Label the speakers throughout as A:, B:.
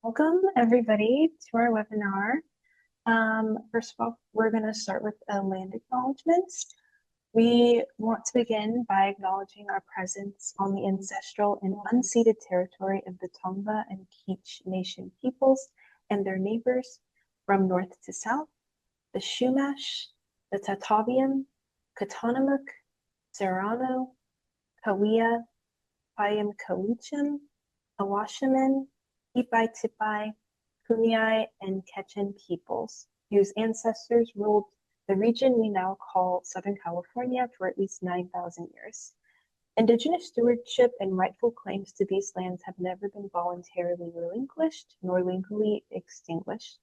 A: Welcome, everybody, to our webinar. First of all, we're going to start with a land acknowledgement. We want to begin by acknowledging our presence on the ancestral and unceded territory of the Tongva and Kizh Nation peoples and their neighbors from north to south, the Chumash, the Tataviam, Katanamook, Serrano, Kawia, Payam Kawichim, Awashimen, Ipai Tipai, Kuniai, and Quechan peoples, whose ancestors ruled the region we now call Southern California for at least 9,000 years. Indigenous stewardship and rightful claims to these lands have never been voluntarily relinquished nor legally extinguished.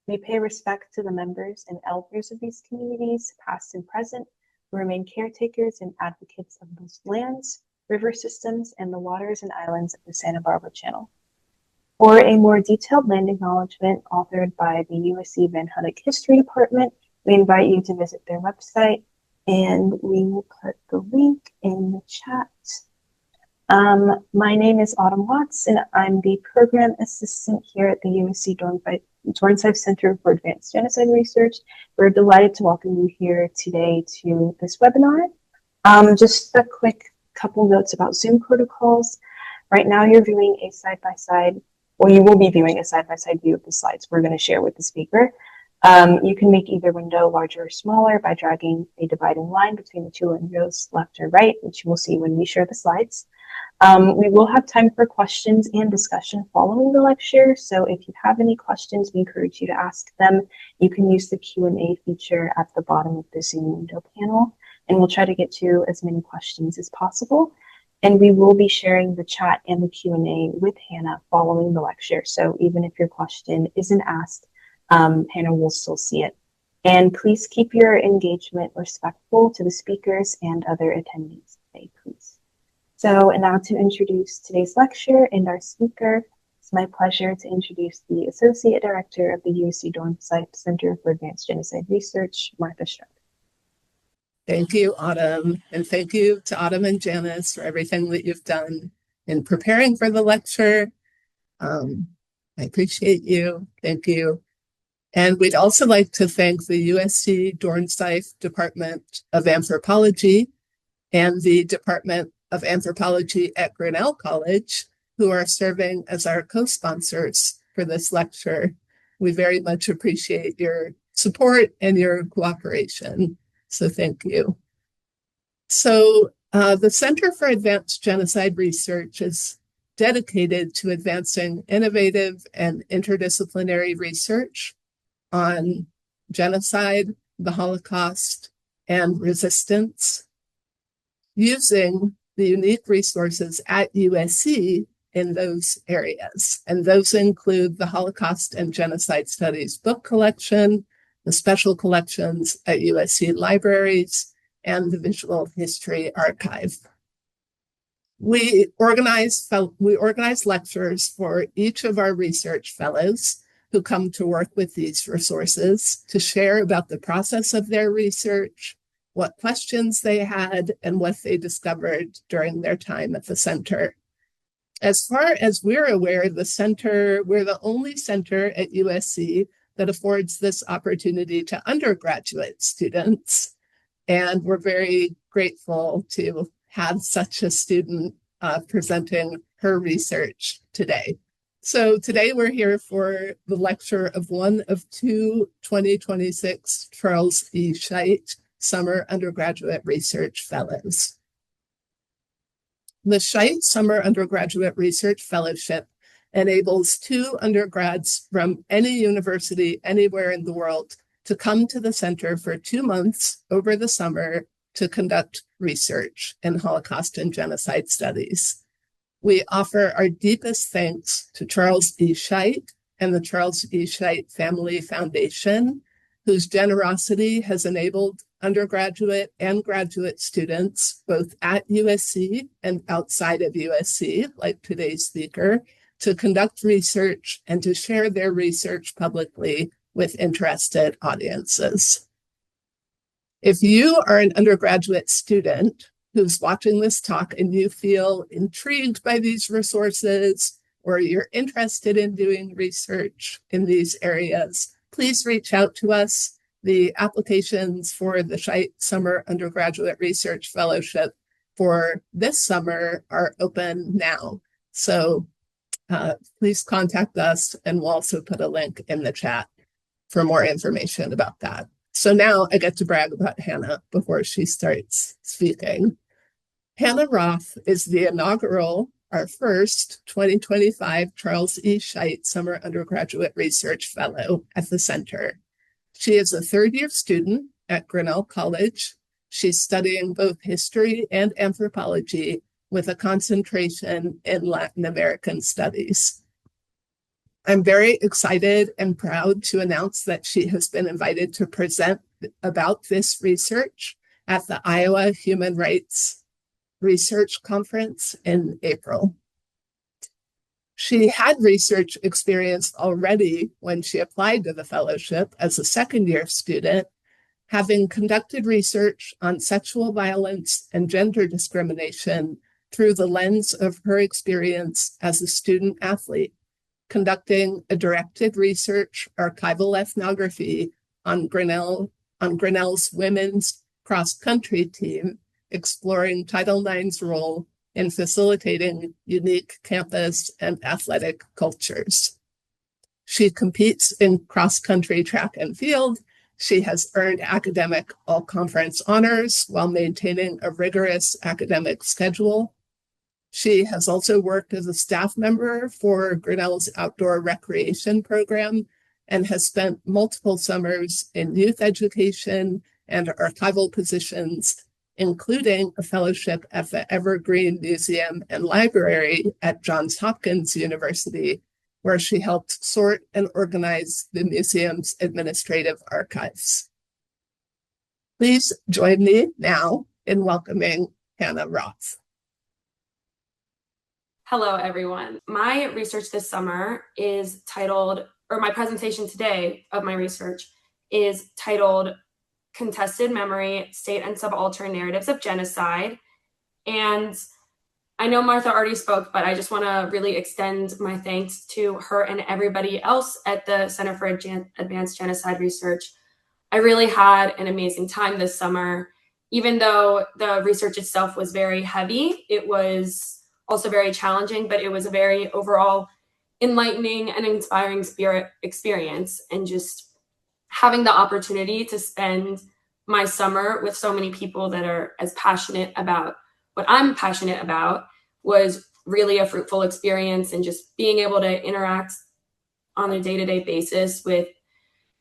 A: We pay respect to the members and elders of these communities, past and present, who remain caretakers and advocates of those lands, river systems, and the waters and islands of the Santa Barbara Channel. For a more detailed land acknowledgement authored by the USC Van Hunnick History Department, we invite you to visit their website, and we will put the link in the chat. My name is Autumn Watts, and I'm the program assistant here at the USC Dornsife Center for Advanced Genocide Research. We're delighted to welcome you here today to this webinar. Just a quick couple notes about Zoom protocols. Right now, you're viewing a side-by-side. Well, you will be viewing a side-by-side view of the slides we're going to share with the speaker. You can make either window larger or smaller by dragging a dividing line between the two windows, left or right, which you will see when we share the slides. We will have time for questions and discussion following the lecture, so if you have any questions, we encourage you to ask them. You can use the Q&A feature at the bottom of the Zoom window panel, and we'll try to get to as many questions as possible. And we will be sharing the chat and the Q&A with Hannah following the lecture. So even if your question isn't asked, Hannah will still see it. And please keep your engagement respectful to the speakers and other attendees today, please. So and now to introduce today's lecture and our speaker, it's my pleasure to introduce the Associate Director of the USC Dornsife Center for Advanced Genocide Research, Martha Struck.
B: Thank you, Autumn, and thank you to Autumn and Janice for everything that you've done in preparing for the lecture. I appreciate you. Thank you. And we'd also like to thank the USC Dornsife Department of Anthropology and the Department of Anthropology at Grinnell College, who are serving as our co-sponsors for this lecture. We very much appreciate your support and your cooperation. So thank you. So the Center for Advanced Genocide Research is dedicated to advancing innovative and interdisciplinary research on genocide, the Holocaust, and resistance, using the unique resources at USC in those areas. And those include the Holocaust and Genocide Studies book collection, the special collections at USC libraries, and the Visual History Archive. We organize lectures for each of our research fellows who come to work with these resources to share about the process of their research, what questions they had, and what they discovered during their time at the center. As far as we're aware, we're the only center at USC that affords this opportunity to undergraduate students. And we're very grateful to have such a student presenting her research today. So today we're here for the lecture of one of two 2026 Charles E. Scheidt Summer Undergraduate Research Fellows. The Scheidt Summer Undergraduate Research Fellowship enables two undergrads from any university anywhere in the world to come to the center for 2 months over the summer to conduct research in Holocaust and genocide studies. We offer our deepest thanks to Charles E. Scheidt and the Charles E. Scheidt Family Foundation, whose generosity has enabled undergraduate and graduate students, both at USC and outside of USC, like today's speaker, to conduct research and to share their research publicly with interested audiences. If you are an undergraduate student who's watching this talk and you feel intrigued by these resources, or you're interested in doing research in these areas, please reach out to us. The applications for the Scheidt Summer Undergraduate Research Fellowship for this summer are open now. So please contact us, and we'll also put a link in the chat for more information about that. So now I get to brag about Hannah before she starts speaking. Hannah Roth is the inaugural, our first 2025 Charles E. Scheidt Summer Undergraduate Research Fellow at the Center. She is a third-year student at Grinnell College. She's studying both history and anthropology with a concentration in Latin American studies. I'm very excited and proud to announce that she has been invited to present about this research at the Iowa Human Rights Research Conference in April. She had research experience already when she applied to the fellowship as a second-year student, having conducted research on sexual violence and gender discrimination through the lens of her experience as a student athlete, conducting a directed research archival ethnography on Grinnell's women's cross-country team, exploring Title IX's role in facilitating unique campus and athletic cultures. She competes in cross-country track and field. She has earned academic all-conference honors while maintaining a rigorous academic schedule. She has also worked as a staff member for Grinnell's outdoor recreation program and has spent multiple summers in youth education and archival positions, including a fellowship at the Evergreen Museum and Library at Johns Hopkins University, where she helped sort and organize the museum's administrative archives. Please join me now in welcoming Hannah Roth.
C: Hello, everyone. My research this summer is titled, or my presentation today of my research is titled Contested Memory, State and Subaltern Narratives of Genocide. And I know Martha already spoke, but I just want to really extend my thanks to her and everybody else at the Center for Advanced Genocide Research. I really had an amazing time this summer. Even though the research itself was very heavy, it was also very challenging, but it was a very overall enlightening and inspiring experience. And just having the opportunity to spend my summer with so many people that are as passionate about what I'm passionate about was really a fruitful experience. And just being able to interact on a day-to-day basis with,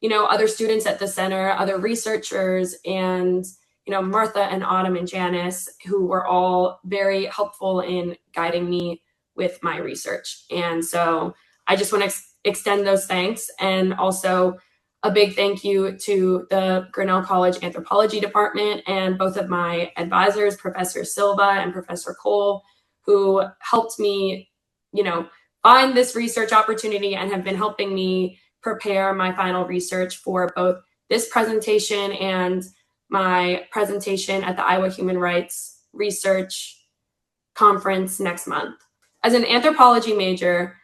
C: other students at the center, other researchers, and Martha and Autumn and Janice, who were all very helpful in guiding me with my research. And so I just want to extend those thanks, and also a big thank you to the Grinnell College Anthropology Department and both of my advisors, Professor Silva and Professor Cole, who helped me, find this research opportunity and have been helping me prepare my final research for both this presentation and my presentation at the Iowa Human Rights Research Conference next month. As an anthropology major,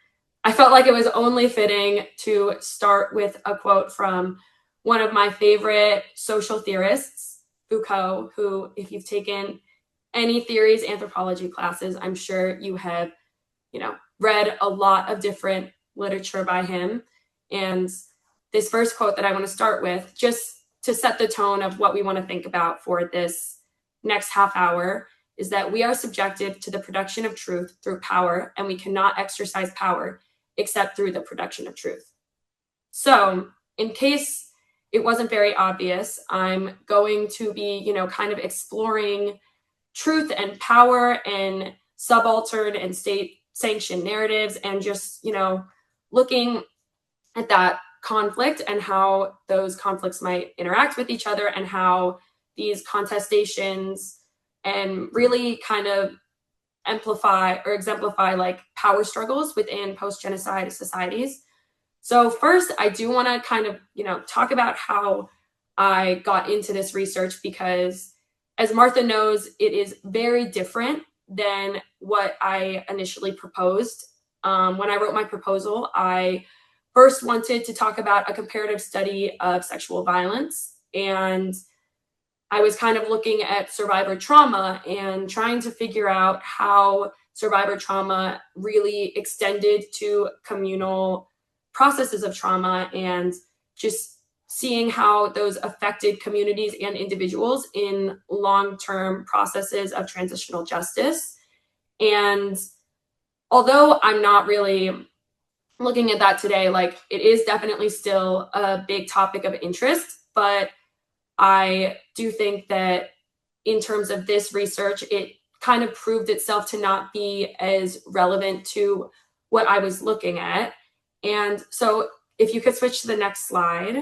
C: I felt like it was only fitting to start with a quote from one of my favorite social theorists, Foucault, who, if you've taken any theories anthropology classes, I'm sure you have, read a lot of different literature by him. And this first quote that I want to start with, just to set the tone of what we want to think about for this next half hour, is that we are subjected to the production of truth through power, and we cannot exercise power except through the production of truth. So in case it wasn't very obvious, I'm going to be, kind of exploring truth and power and subaltern and state-sanctioned narratives, and just, looking at that conflict and how those conflicts might interact with each other, and how these contestations and really kind of amplify or exemplify like power struggles within post-genocide societies. So first, I do want to kind of, talk about how I got into this research, because as Martha knows, it is very different than what I initially proposed when I wrote my proposal, I first wanted to talk about a comparative study of sexual violence, and I was kind of looking at survivor trauma and trying to figure out how survivor trauma really extended to communal processes of trauma, and just seeing how those affected communities and individuals in long-term processes of transitional justice. And although I'm not really looking at that today, like, it is definitely still a big topic of interest, but I do think that in terms of this research, it kind of proved itself to not be as relevant to what I was looking at. And so if you could switch to the next slide.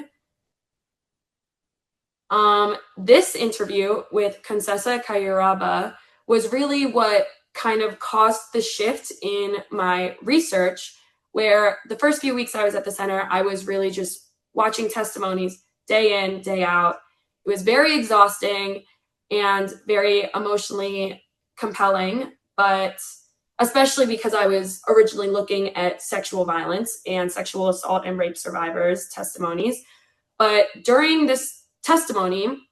C: This interview with Concessa Kayuraba was really what kind of caused the shift in my research, where the first few weeks I was at the center, I was really just watching testimonies day in, day out. It was very exhausting and very emotionally compelling, but especially because I was originally looking at sexual violence and sexual assault and rape survivors' testimonies. But during this testimony,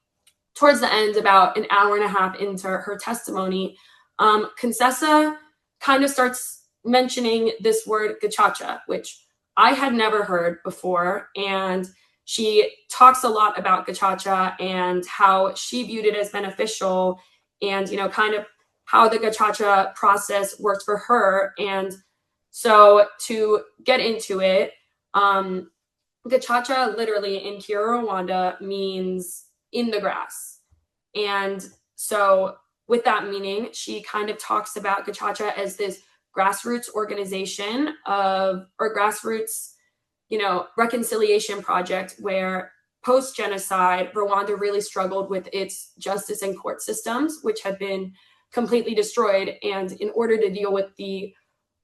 C: towards the end, about an hour and a half into her testimony, Concessa kind of starts mentioning this word gachacha, which I had never heard before. And she talks a lot about gachacha and how she viewed it as beneficial, and, you know, kind of how the gachacha process worked for her. And so to get into it, gachacha literally in Kira, Rwanda means in the grass. And so with that meaning, she kind of talks about gachacha as this grassroots organization or grassroots, you know, reconciliation project where post-genocide, Rwanda really struggled with its justice and court systems, which had been completely destroyed. And in order to deal with the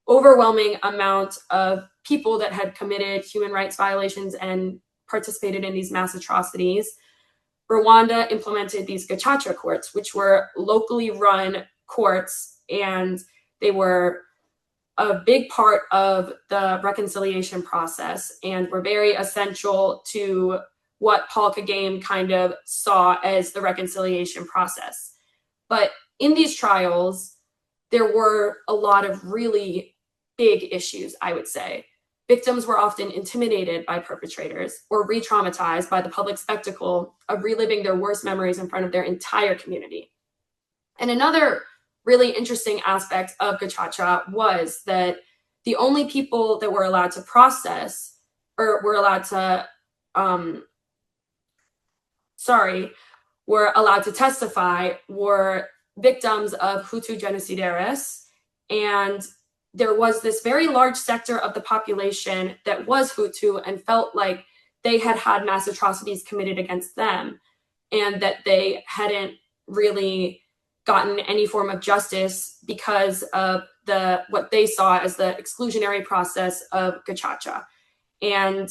C: overwhelming amount of people that had committed human rights violations and participated in these mass atrocities, Rwanda implemented these gachacha courts, which were locally run courts, and they were a big part of the reconciliation process and were very essential to what Paul Kagame kind of saw as the reconciliation process. But in these trials, there were a lot of really big issues, I would say. Victims were often intimidated by perpetrators or re-traumatized by the public spectacle of reliving their worst memories in front of their entire community. And another really interesting aspect of gachacha was that the only people that were allowed to process or were allowed to testify were victims of Hutu genocidaires. And there was this very large sector of the population that was Hutu and felt like they had had mass atrocities committed against them, and that they hadn't really gotten any form of justice because of what they saw as the exclusionary process of gachacha. And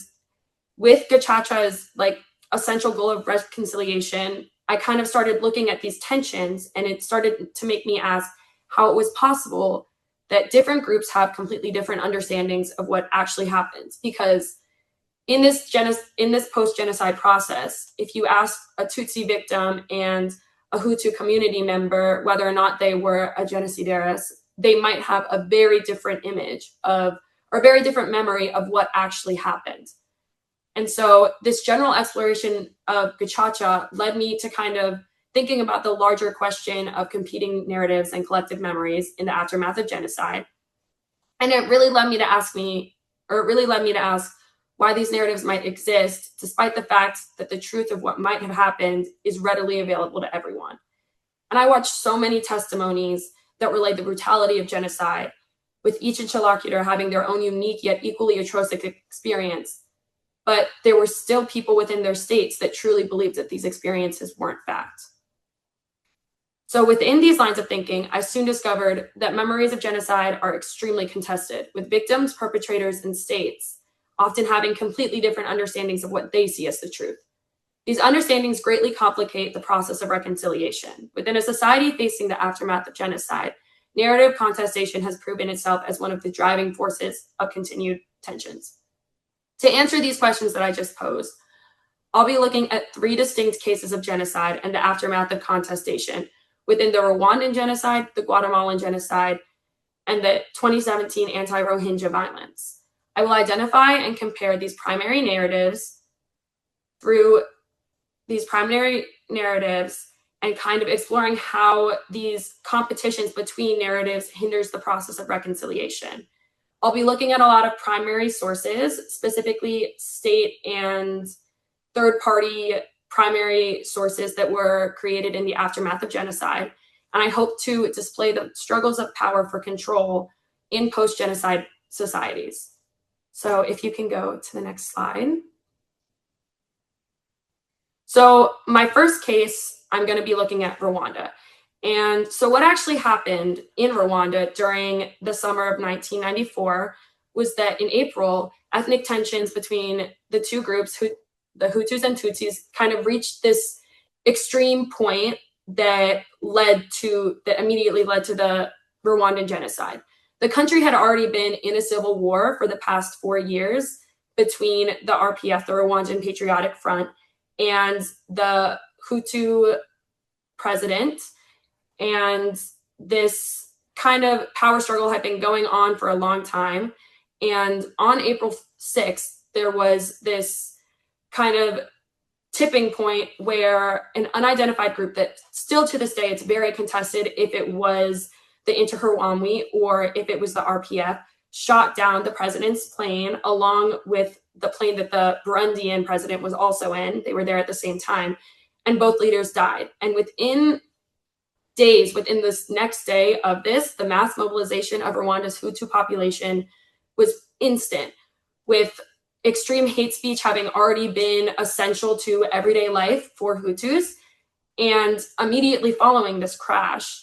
C: with gachacha's like essential goal of reconciliation, I kind of started looking at these tensions, and it started to make me ask how it was possible that different groups have completely different understandings of what actually happens. Because in this post-genocide process, if you ask a Tutsi victim and a Hutu community member whether or not they were a genocidaires, they might have a very different image or a very different memory of what actually happened. And so this general exploration of gachacha led me to kind of thinking about the larger question of competing narratives and collective memories in the aftermath of genocide. And it really led me to ask why these narratives might exist, despite the fact that the truth of what might have happened is readily available to everyone. And I watched so many testimonies that relayed the brutality of genocide, with each interlocutor having their own unique yet equally atrocious experience. But there were still people within their states that truly believed that these experiences weren't fact. So within these lines of thinking, I soon discovered that memories of genocide are extremely contested, with victims, perpetrators, and states often having completely different understandings of what they see as the truth. These understandings greatly complicate the process of reconciliation. Within a society facing the aftermath of genocide, narrative contestation has proven itself as one of the driving forces of continued tensions. To answer these questions that I just posed, I'll be looking at 3 distinct cases of genocide and the aftermath of contestation within the Rwandan genocide, the Guatemalan genocide, and the 2017 anti-Rohingya violence. I will identify and compare these primary narratives and kind of exploring how these competitions between narratives hinders the process of reconciliation. I'll be looking at a lot of primary sources, specifically state and third-party primary sources that were created in the aftermath of genocide. And I hope to display the struggles of power for control in post-genocide societies. So if you can go to the next slide. So my first case, I'm going to be looking at Rwanda. And so what actually happened in Rwanda during the summer of 1994 was that in April, ethnic tensions between the two groups, the Hutus and Tutsis, kind of reached this extreme point that immediately led to the Rwandan genocide. The country had already been in a civil war for the past 4 years between the RPF, the Rwandan Patriotic Front, and the Hutu president. And this kind of power struggle had been going on for a long time. And on April 6th, there was this kind of tipping point where an unidentified group that still to this day, it's very contested if it was the Interahamwe or if it was the RPF, shot down the president's plane along with the plane that the Burundian president was also in. They were there at the same time, and both leaders died. And within this next day of this, the mass mobilization of Rwanda's Hutu population was instant, with extreme hate speech having already been essential to everyday life for Hutus. And immediately following this crash,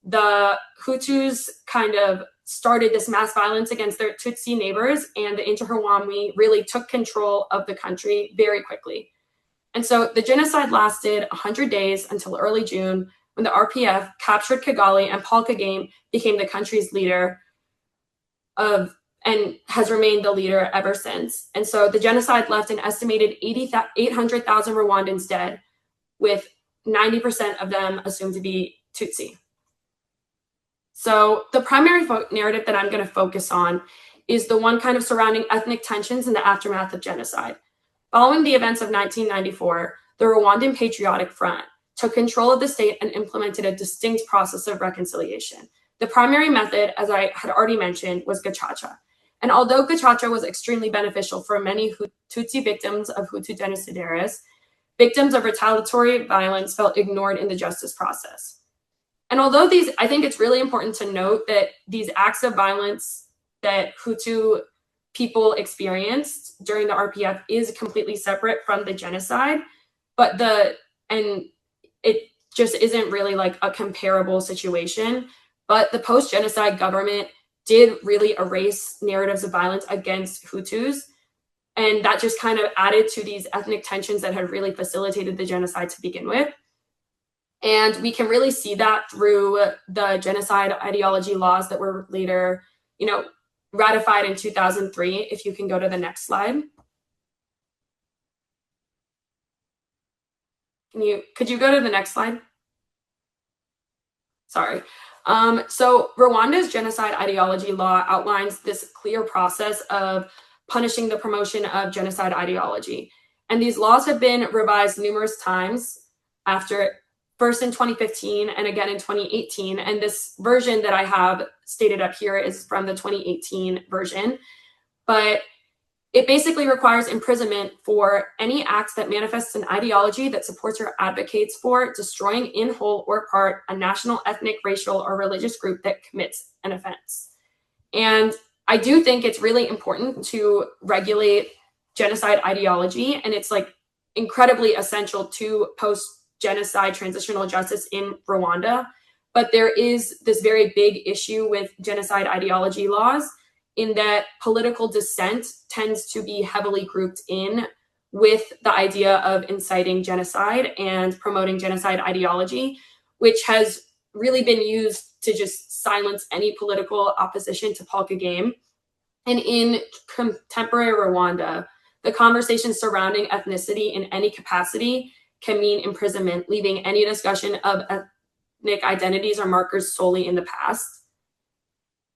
C: the Hutus kind of started this mass violence against their Tutsi neighbors, and the Interahamwe really took control of the country very quickly. And so the genocide lasted 100 days until early June, when the RPF captured Kigali and Paul Kagame became the country's leader and has remained the leader ever since. And so the genocide left an estimated 800,000 Rwandans dead, with 90% of them assumed to be Tutsi. So the primary narrative that I'm going to focus on is the one kind of surrounding ethnic tensions in the aftermath of genocide. Following the events of 1994, the Rwandan Patriotic Front took control of the state and implemented a distinct process of reconciliation. The primary method, as I had already mentioned, was gacaca. And although gacaca was extremely beneficial for many Tutsi victims of Hutu genocidaires, victims of retaliatory violence felt ignored in the justice process. And although I think it's really important to note that these acts of violence that Hutu people experienced during the RPF is completely separate from the genocide, and it just isn't really like a comparable situation. But the post-genocide government did really erase narratives of violence against Hutus. And that just kind of added to these ethnic tensions that had really facilitated the genocide to begin with. And we can really see that through the genocide ideology laws that were later, ratified in 2003. If you can go to the next slide. Could you go to the next slide? Sorry. So Rwanda's genocide ideology law outlines this clear process of punishing the promotion of genocide ideology. And these laws have been revised numerous times first in 2015 and again in 2018. And this version that I have stated up here is from the 2018 version. But it basically requires imprisonment for any acts that manifests an ideology that supports or advocates for destroying in whole or part a national, ethnic, racial, or religious group that commits an offense. And I do think it's really important to regulate genocide ideology, and it's like incredibly essential to post-genocide transitional justice in Rwanda. But there is this very big issue with genocide ideology laws, in that political dissent tends to be heavily grouped in with the idea of inciting genocide and promoting genocide ideology, which has really been used to just silence any political opposition to Paul Kagame. And in contemporary Rwanda, the conversation surrounding ethnicity in any capacity can mean imprisonment, leaving any discussion of ethnic identities or markers solely in the past.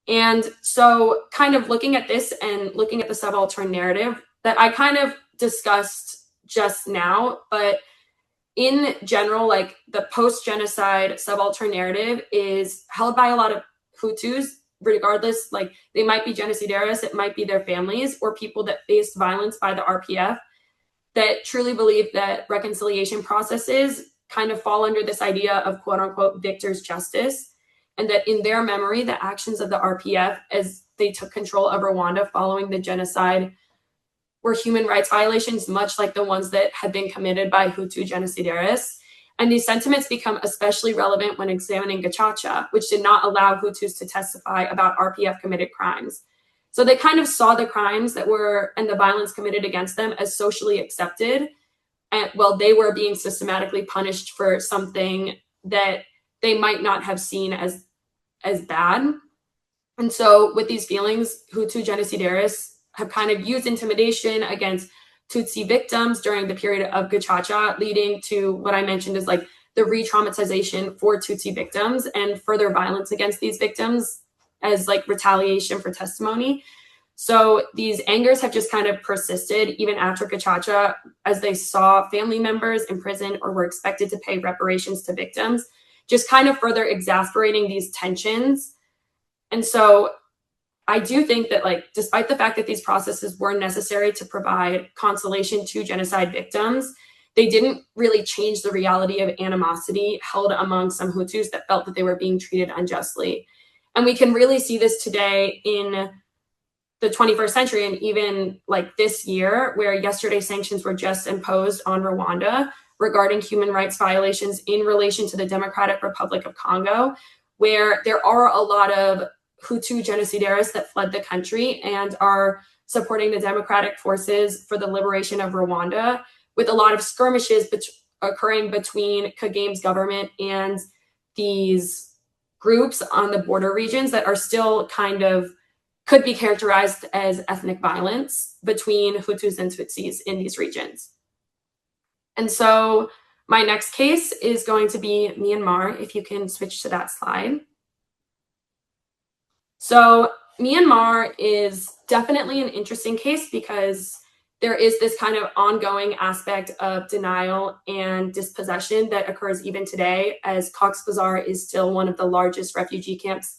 C: And so kind of looking at this and looking at the subaltern narrative that I kind of discussed just now, but in general, like the post-genocide subaltern narrative is held by a lot of Hutus, regardless, like they might be genocidaires, it might be their families or people that faced violence by the RPF, that truly believe that reconciliation processes kind of fall under this idea of quote unquote victor's justice. And that in their memory, the actions of the RPF as they took control of Rwanda following the genocide were human rights violations, much like the ones that had been committed by Hutu genocidaires. And these sentiments become especially relevant when examining Gacaca, which did not allow Hutus to testify about RPF committed crimes. So they kind of saw the crimes that were and the violence committed against them as socially accepted. And while they were being systematically punished for something that they might not have seen as bad. And so with these feelings, Hutu genocidaires have kind of used intimidation against Tutsi victims during the period of Gacaca, leading to what I mentioned is like the re-traumatization for Tutsi victims and further violence against these victims as like retaliation for testimony. So these angers have just kind of persisted even after Gacaca, as they saw family members imprisoned or were expected to pay reparations to victims, just kind of further exasperating these tensions. And so I do think that, like, despite the fact that these processes were necessary to provide consolation to genocide victims, they didn't really change the reality of animosity held among some Hutus that felt that they were being treated unjustly. And we can really see this today in the 21st century and even like this year, where yesterday sanctions were just imposed on Rwanda regarding human rights violations in relation to the Democratic Republic of Congo, where there are a lot of Hutu genocidaires that fled the country and are supporting the democratic forces for the liberation of Rwanda, with a lot of skirmishes occurring between Kagame's government and these groups on the border regions that are still kind of could be characterized as ethnic violence between Hutus and Tutsis in these regions. And so my next case is going to be Myanmar, if you can switch to that slide. So Myanmar is definitely an interesting case because there is this kind of ongoing aspect of denial and dispossession that occurs even today, as Cox's Bazar is still one of the largest refugee camps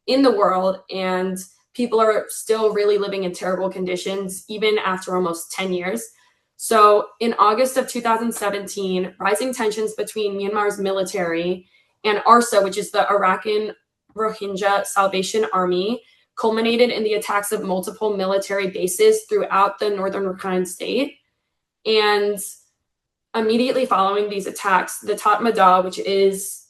C: in the world, and people are still really living in terrible conditions, even after almost 10 years. So in August of 2017, rising tensions between Myanmar's military and ARSA, which is the Arakan Rohingya Salvation Army, culminated in the attacks of multiple military bases throughout the northern Rakhine state. And immediately following these attacks, the Tatmadaw, which is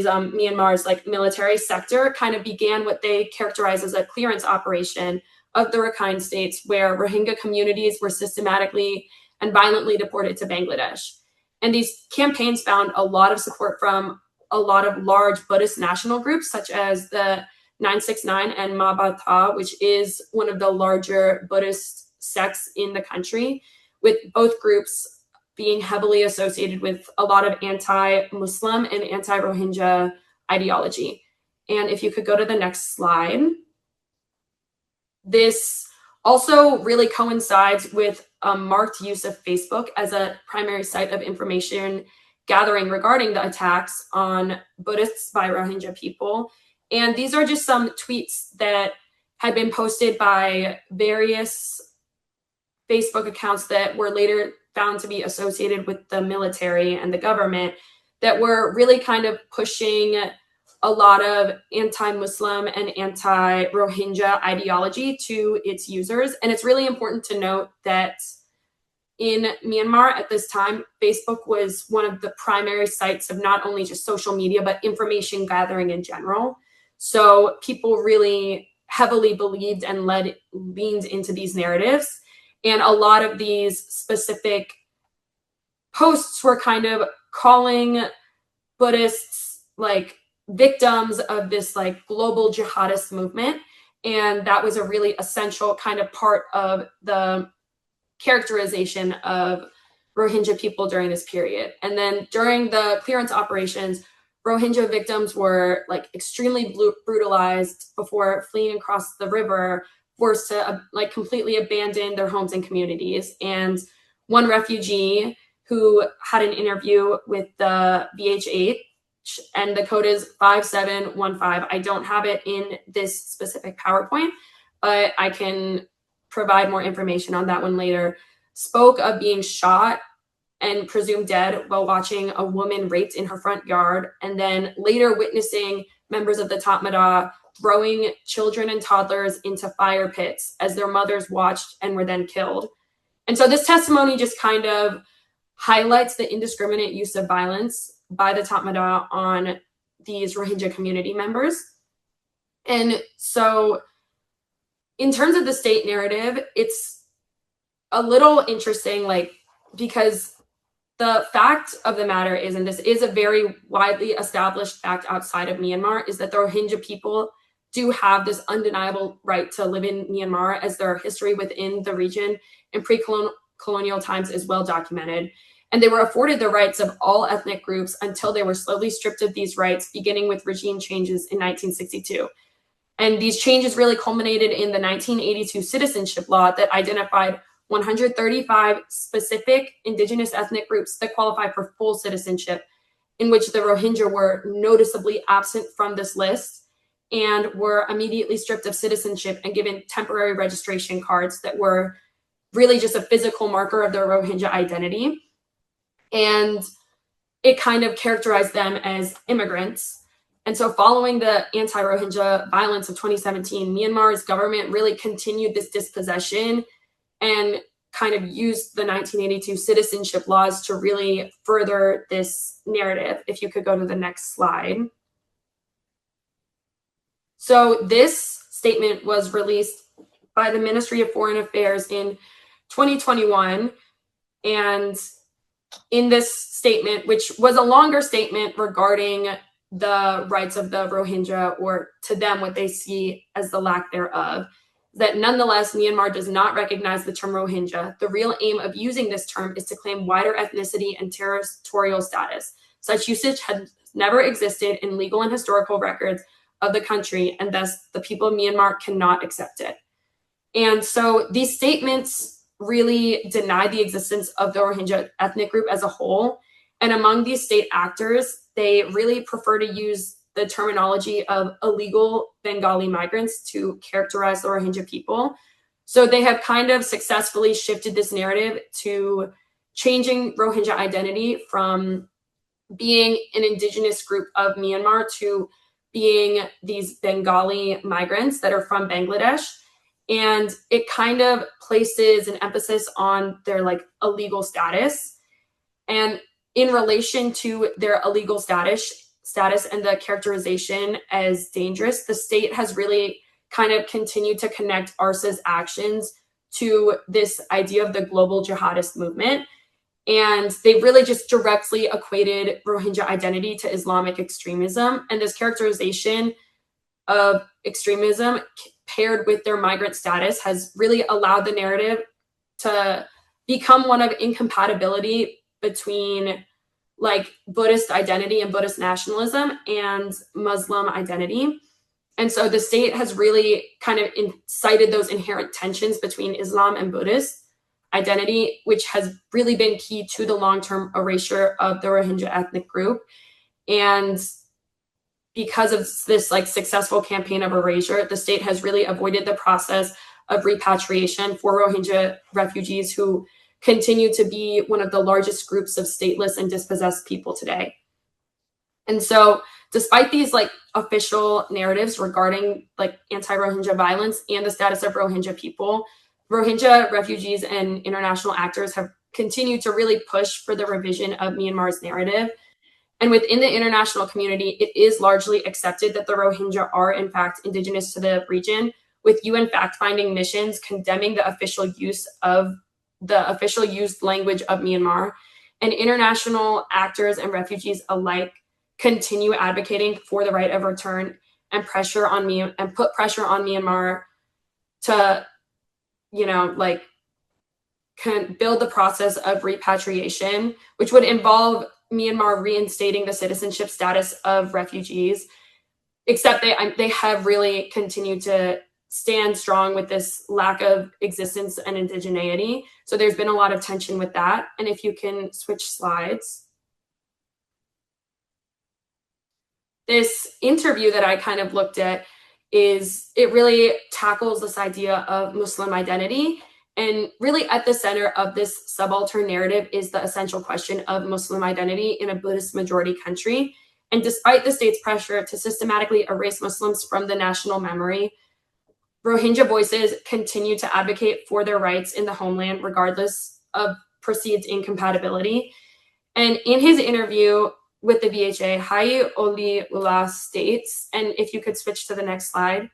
C: Myanmar's like military sector, kind of began what they characterize as a clearance operation of the Rakhine states, where Rohingya communities were systematically and violently deported to Bangladesh. And these campaigns found a lot of support from a lot of large Buddhist national groups, such as the 969 and Ma Ba Tha, which is one of the larger Buddhist sects in the country, with both groups being heavily associated with a lot of anti-Muslim and anti-Rohingya ideology. And if you could go to the next slide. This also really coincides with a marked use of Facebook as a primary site of information gathering regarding the attacks on Buddhists by Rohingya people. And these are just some tweets that had been posted by various Facebook accounts that were later found to be associated with the military and the government, that were really kind of pushing a lot of anti-Muslim and anti-Rohingya ideology to its users. And it's really important to note that in Myanmar at this time, Facebook was one of the primary sites of not only just social media, but information gathering in general. So people really heavily believed and leaned into these narratives. And a lot of these specific posts were kind of calling Buddhists like victims of this like global jihadist movement. And that was a really essential kind of part of the characterization of Rohingya people during this period. And then during the clearance operations, Rohingya victims were like extremely brutalized before fleeing across the river, forced to like completely abandon their homes and communities. And one refugee who had an interview with the VH8, and the code is 5715. I don't have it in this specific PowerPoint, but I can provide more information on that one later, spoke of being shot and presumed dead while watching a woman raped in her front yard, and then later witnessing members of the Tatmadaw throwing children and toddlers into fire pits as their mothers watched and were then killed. And so this testimony just kind of highlights the indiscriminate use of violence by the Tatmadaw on these Rohingya community members. And so in terms of the state narrative, it's a little interesting, like, because the fact of the matter is, and this is a very widely established fact outside of Myanmar, is that the Rohingya people do have this undeniable right to live in Myanmar, as their history within the region in pre-colonial times is well documented. And they were afforded the rights of all ethnic groups until they were slowly stripped of these rights, beginning with regime changes in 1962. And these changes really culminated in the 1982 citizenship law that identified 135 specific indigenous ethnic groups that qualify for full citizenship, in which the Rohingya were noticeably absent from this list and were immediately stripped of citizenship and given temporary registration cards that were really just a physical marker of their Rohingya identity. And it kind of characterized them as immigrants. And so following the anti-Rohingya violence of 2017, Myanmar's government really continued this dispossession and kind of used the 1982 citizenship laws to really further this narrative. If you could go to the next slide. So this statement was released by the Ministry of Foreign Affairs in 2021. And in this statement, which was a longer statement regarding the rights of the Rohingya, or to them what they see as the lack thereof, that nonetheless, Myanmar does not recognize the term Rohingya. The real aim of using this term is to claim wider ethnicity and territorial status. Such usage has never existed in legal and historical records of the country, and thus the people of Myanmar cannot accept it. And so these statements really deny the existence of the Rohingya ethnic group as a whole. And among these state actors, they really prefer to use the terminology of illegal Bengali migrants to characterize the Rohingya people. So they have kind of successfully shifted this narrative to changing Rohingya identity from being an indigenous group of Myanmar to being these Bengali migrants that are from Bangladesh. And it kind of places an emphasis on their like illegal status. And in relation to their illegal status and the characterization as dangerous, the state has really kind of continued to connect ARSA's actions to this idea of the global jihadist movement. And they really just directly equated Rohingya identity to Islamic extremism. And this characterization of extremism paired with their migrant status has really allowed the narrative to become one of incompatibility between like Buddhist identity and Buddhist nationalism and Muslim identity. And so the state has really kind of incited those inherent tensions between Islam and Buddhist identity, which has really been key to the long-term erasure of the Rohingya ethnic group. And because of this like successful campaign of erasure, the state has really avoided the process of repatriation for Rohingya refugees, who continue to be one of the largest groups of stateless and dispossessed people today. And so despite these like official narratives regarding like anti-Rohingya violence and the status of Rohingya people, Rohingya refugees and international actors have continued to really push for the revision of Myanmar's narrative. And within the international community, it is largely accepted that the Rohingya are in fact indigenous to the region, with UN fact-finding missions condemning the official used language of Myanmar. And international actors and refugees alike continue advocating for the right of return and put pressure on Myanmar to, build the process of repatriation, which would involve Myanmar reinstating the citizenship status of refugees. Except they have really continued to stand strong with this lack of existence and indigeneity. So there's been a lot of tension with that. And if you can switch slides. This interview that I kind of looked at it really tackles this idea of Muslim identity. And really at the center of this subaltern narrative is the essential question of Muslim identity in a Buddhist majority country. And despite the state's pressure to systematically erase Muslims from the national memory, Rohingya voices continue to advocate for their rights in the homeland, regardless of perceived incompatibility. And in his interview with the VHA, Hai Oliullah states, and if you could switch to the next slide,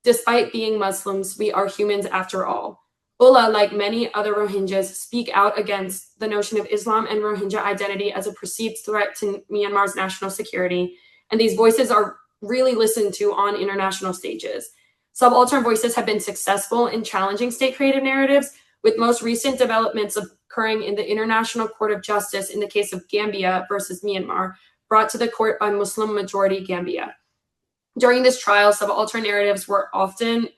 C: despite being Muslims, we are humans after all. Ullah, like many other Rohingyas, speak out against the notion of Islam and Rohingya identity as a perceived threat to Myanmar's national security. And these voices are really listened to on international stages. Subaltern voices have been successful in challenging state-created narratives, with most recent developments occurring in the International Court of Justice in the case of Gambia versus Myanmar, brought to the court by Muslim-majority Gambia. During this trial, subaltern narratives were often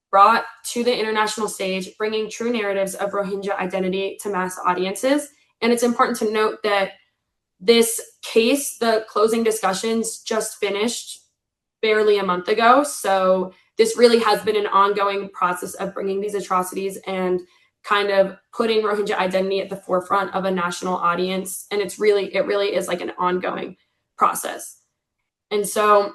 C: brought to the international stage, bringing true narratives of Rohingya identity to mass audiences. And it's important to note that this case, the closing discussions, just finished barely a month ago. So this really has been an ongoing process of bringing these atrocities and kind of putting Rohingya identity at the forefront of a national audience. And it really is like an ongoing process. And so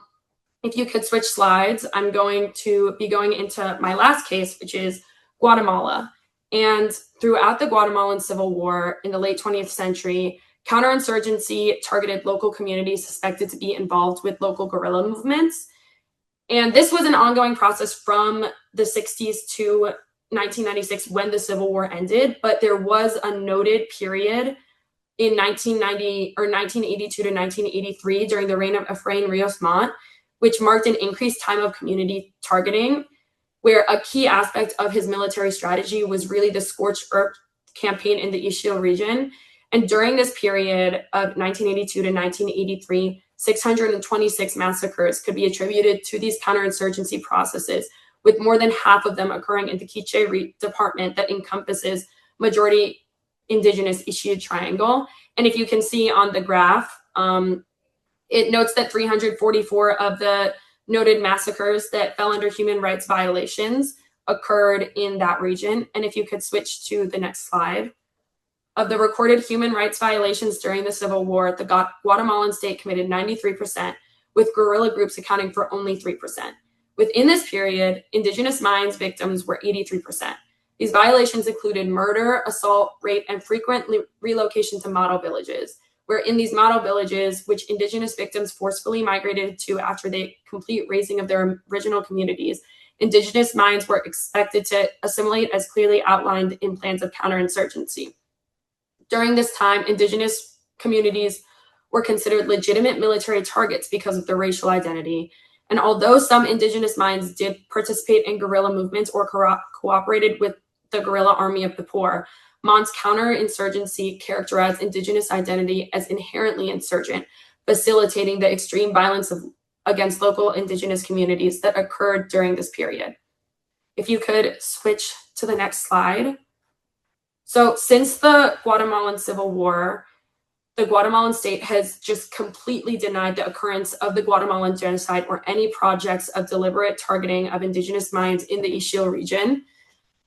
C: if you could switch slides, I'm going to be going into my last case, which is Guatemala. And throughout the Guatemalan Civil War in the late 20th century, counterinsurgency targeted local communities suspected to be involved with local guerrilla movements. And this was an ongoing process from the 60s to 1996 when the Civil War ended. But there was a noted period in 1982 to 1983 during the reign of Efrain Rios Montt, which marked an increased time of community targeting, where a key aspect of his military strategy was really the scorched earth campaign in the Ixil region. And during this period of 1982 to 1983, 626 massacres could be attributed to these counterinsurgency processes, with more than half of them occurring in the Quiche department that encompasses majority indigenous Ixil Triangle. And if you can see on the graph, it notes that 344 of the noted massacres that fell under human rights violations occurred in that region. And if you could switch to the next slide. Of the recorded human rights violations during the Civil War, the Guatemalan state committed 93%, with guerrilla groups accounting for only 3%. Within this period, indigenous mines victims were 83%. These violations included murder, assault, rape, and frequent relocation to model villages, where in these model villages, which indigenous victims forcefully migrated to after the complete razing of their original communities, indigenous minds were expected to assimilate as clearly outlined in plans of counterinsurgency. During this time, indigenous communities were considered legitimate military targets because of their racial identity. And although some indigenous minds did participate in guerrilla movements or cooperated with the guerrilla army of the poor, Montt's counterinsurgency characterized indigenous identity as inherently insurgent, facilitating the extreme violence against local indigenous communities that occurred during this period. If you could switch to the next slide. So since the Guatemalan Civil War, the Guatemalan state has just completely denied the occurrence of the Guatemalan Genocide or any projects of deliberate targeting of indigenous minds in the Ixil region.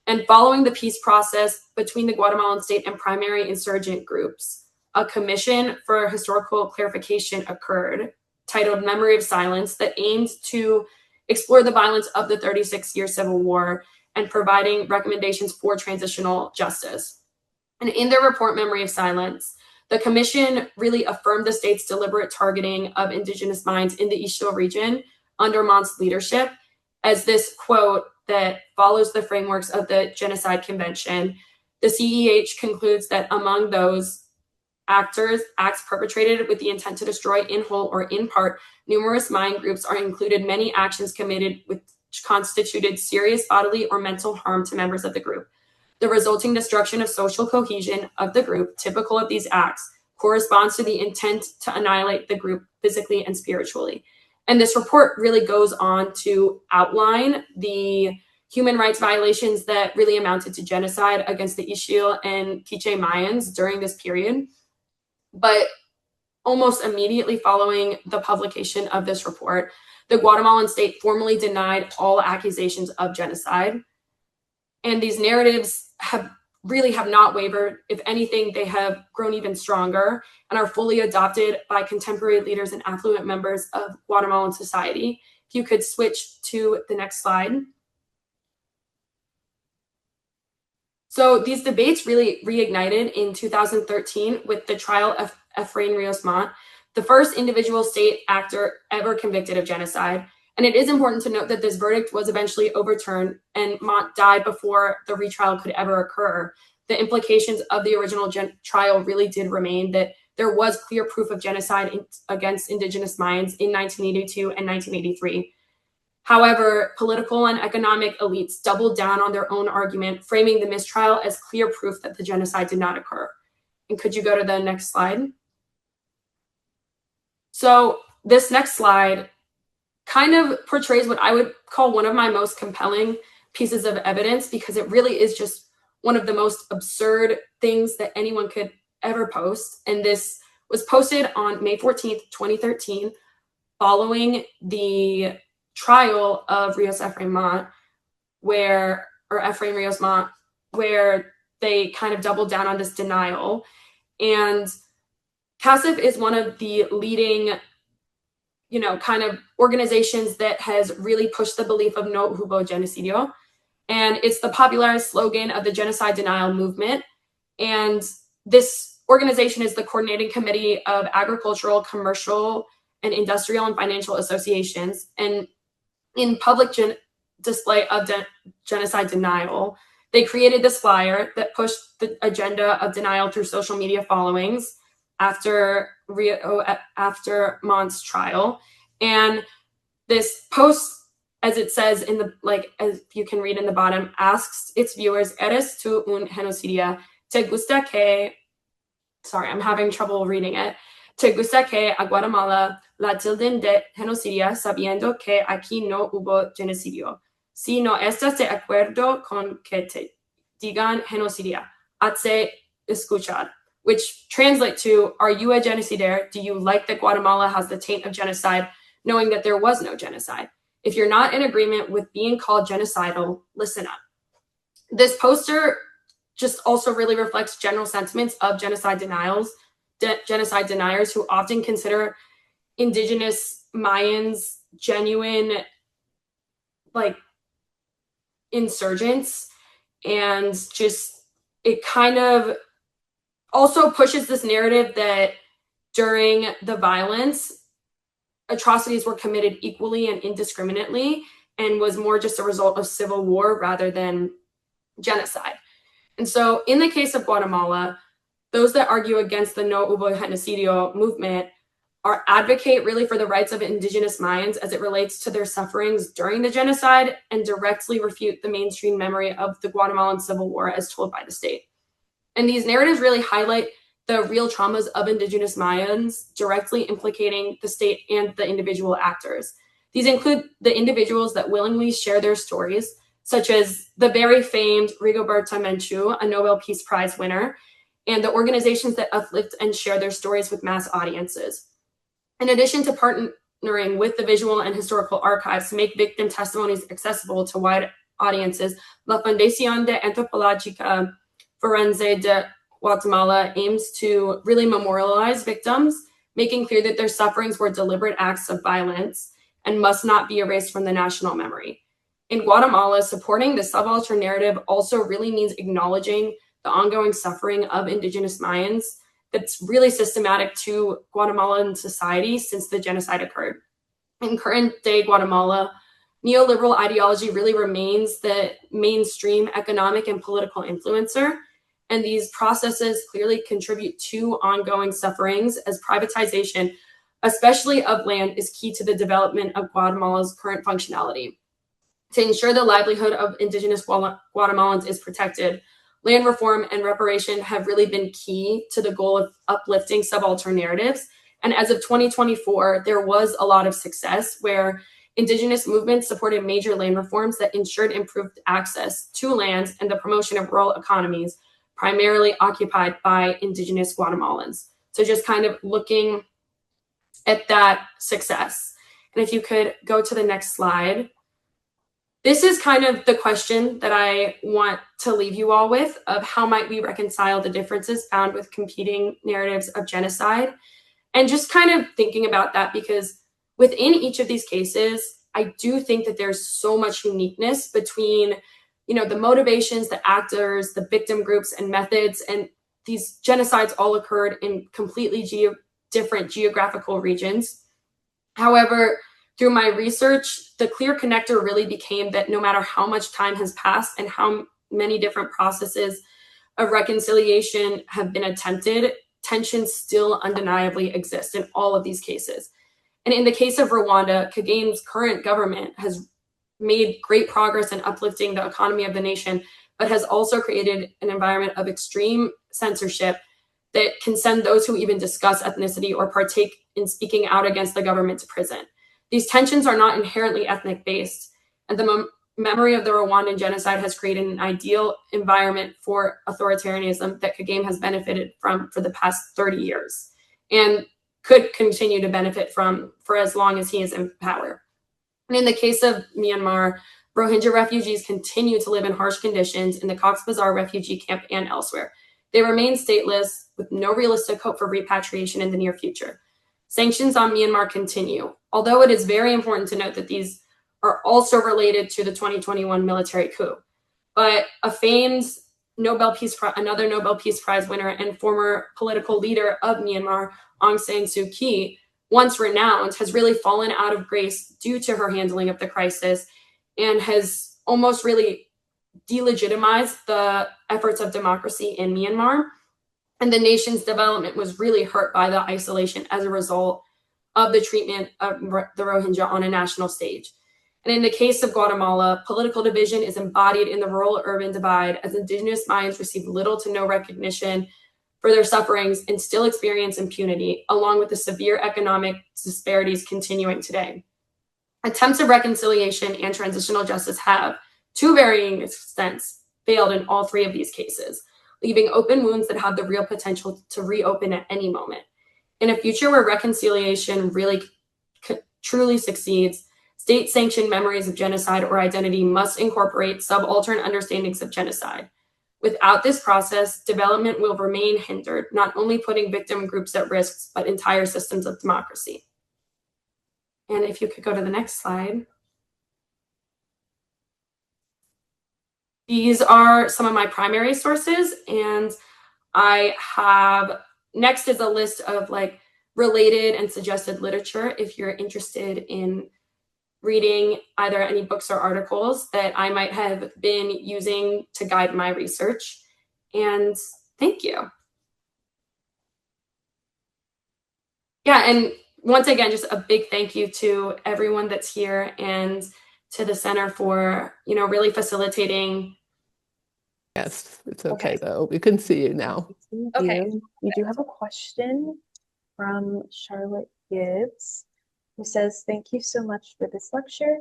C: And following the peace process between the Guatemalan state and primary insurgent groups, a commission for historical clarification occurred, titled Memory of Silence, that aimed to explore the violence of the 36-year Civil War and providing recommendations for transitional justice. And in their report, Memory of Silence, the commission really affirmed the state's deliberate targeting of indigenous minds in the Ixil region under Montt's leadership as this quote that follows the frameworks of the Genocide Convention. The CEH concludes that among those acts perpetrated with the intent to destroy in whole or in part numerous Mayan groups are included many actions committed which constituted serious bodily or mental harm to members of the group. The resulting destruction of social cohesion of the group, typical of these acts, corresponds to the intent to annihilate the group physically and spiritually. And this report really goes on to outline the human rights violations that really amounted to genocide against the Ixil and Quiche Mayans during this period. But almost immediately following the publication of this report, the Guatemalan state formally denied all accusations of genocide. And these narratives have not wavered. If anything, they have grown even stronger and are fully adopted by contemporary leaders and affluent members of Guatemalan society. If you could switch to the next slide. So these debates really reignited in 2013 with the trial of Efrain Rios Montt, the first individual state actor ever convicted of genocide. And it is important to note that this verdict was eventually overturned and Montt died before the retrial could ever occur. The implications of the original trial really did remain that there was clear proof of genocide against indigenous Mayans in 1982 and 1983. However, political and economic elites doubled down on their own argument, framing the mistrial as clear proof that the genocide did not occur. And could you go to the next slide? So this next slide kind of portrays what I would call one of my most compelling pieces of evidence, because it really is just one of the most absurd things that anyone could ever post. And this was posted on May 14th, 2013, following the trial of Efrain Rios Montt, where they kind of doubled down on this denial. And CASIF is one of the leading, kind of organizations that has really pushed the belief of no hubo genocidio. And it's the popularized slogan of the genocide denial movement. And this organization is the coordinating committee of agricultural, commercial, and industrial and financial associations. And in public display of genocide denial, they created this flyer that pushed the agenda of denial through social media followings after Montt's trial. And this post, as it says in the, as you can read in the bottom, asks its viewers, ¿Eres tú un genocidia? ¿Te gusta que, sorry, I'm having trouble reading it. ¿Te gusta que a Guatemala la tilden de genocidia sabiendo que aquí no hubo genocidio? Si no estás de acuerdo con que te digan genocidia, hazte escuchar. Which translate to, are you a genocidaire? Do you like that Guatemala has the taint of genocide, knowing that there was no genocide? If you're not in agreement with being called genocidal, listen up. This poster just also really reflects general sentiments of genocide deniers who often consider indigenous Mayans genuine, insurgents. And just, it kind of also pushes this narrative that during the violence, atrocities were committed equally and indiscriminately, and was more just a result of civil war rather than genocide. And so in the case of Guatemala, those that argue against the no hubo genocidio movement advocate really for the rights of indigenous Mayans as it relates to their sufferings during the genocide, and directly refute the mainstream memory of the Guatemalan Civil War as told by the state. And these narratives really highlight the real traumas of indigenous Mayans, directly implicating the state and the individual actors. These include the individuals that willingly share their stories, such as the very famed Rigoberta Menchú, a Nobel Peace Prize winner, and the organizations that uplift and share their stories with mass audiences. In addition to partnering with the visual and historical archives to make victim testimonies accessible to wide audiences, La Fundación de Antropología Forense de Guatemala aims to really memorialize victims, making clear that their sufferings were deliberate acts of violence and must not be erased from the national memory. In Guatemala, supporting the subaltern narrative also really means acknowledging the ongoing suffering of indigenous Mayans that's really systematic to Guatemalan society since the genocide occurred. In current day Guatemala, neoliberal ideology really remains the mainstream economic and political influencer. And these processes clearly contribute to ongoing sufferings, as privatization, especially of land, is key to the development of Guatemala's current functionality. To ensure the livelihood of indigenous Guatemalans is protected, land reform and reparation have really been key to the goal of uplifting subaltern narratives. And as of 2024, there was a lot of success where indigenous movements supported major land reforms that ensured improved access to land and the promotion of rural economies, primarily occupied by indigenous Guatemalans. So just kind of looking at that success. And if you could go to the next slide. This is kind of the question that I want to leave you all with, of how might we reconcile the differences found with competing narratives of genocide? And just kind of thinking about that, because within each of these cases, I do think that there's so much uniqueness between, the motivations, the actors, the victim groups and methods, and these genocides all occurred in completely different geographical regions. However, through my research, the clear connector really became that no matter how much time has passed and how many different processes of reconciliation have been attempted, tensions still undeniably exist in all of these cases. And in the case of Rwanda, Kagame's current government has made great progress in uplifting the economy of the nation, but has also created an environment of extreme censorship that can send those who even discuss ethnicity or partake in speaking out against the government to prison. These tensions are not inherently ethnic-based, and the memory of the Rwandan genocide has created an ideal environment for authoritarianism that Kagame has benefited from for the past 30 years and could continue to benefit from for as long as he is in power. And in the case of Myanmar, Rohingya refugees continue to live in harsh conditions in the Cox's Bazar refugee camp and elsewhere. They remain stateless with no realistic hope for repatriation in the near future. Sanctions on Myanmar continue, although it is very important to note that these are also related to the 2021 military coup. But a famed another Nobel Peace Prize winner and former political leader of Myanmar, Aung San Suu Kyi, once renowned, has really fallen out of grace due to her handling of the crisis and has almost really delegitimized the efforts of democracy in Myanmar. And the nation's development was really hurt by the isolation as a result of the treatment of the Rohingya on a national stage. And in the case of Guatemala, political division is embodied in the rural-urban divide, as indigenous minds receive little to no recognition for their sufferings and still experience impunity, along with the severe economic disparities continuing today. Attempts of reconciliation and transitional justice have, to varying extents, failed in all three of these cases, leaving open wounds that have the real potential to reopen at any moment. In a future where reconciliation really truly succeeds, state-sanctioned memories of genocide or identity must incorporate subaltern understandings of genocide. Without this process, development will remain hindered, not only putting victim groups at risk, but entire systems of democracy. And if you could go to the next slide. These are some of my primary sources, and I have, next is a list of related and suggested literature if you're interested in reading either any books or articles that I might have been using to guide my research. And thank you. Yeah, and once again, just a big thank you to everyone that's here and to the center for, really facilitating.
B: Yes, it's okay though. We can see you now.
C: Okay.
A: We do have a question from Charlotte Gibbs, who says, thank you so much for this lecture.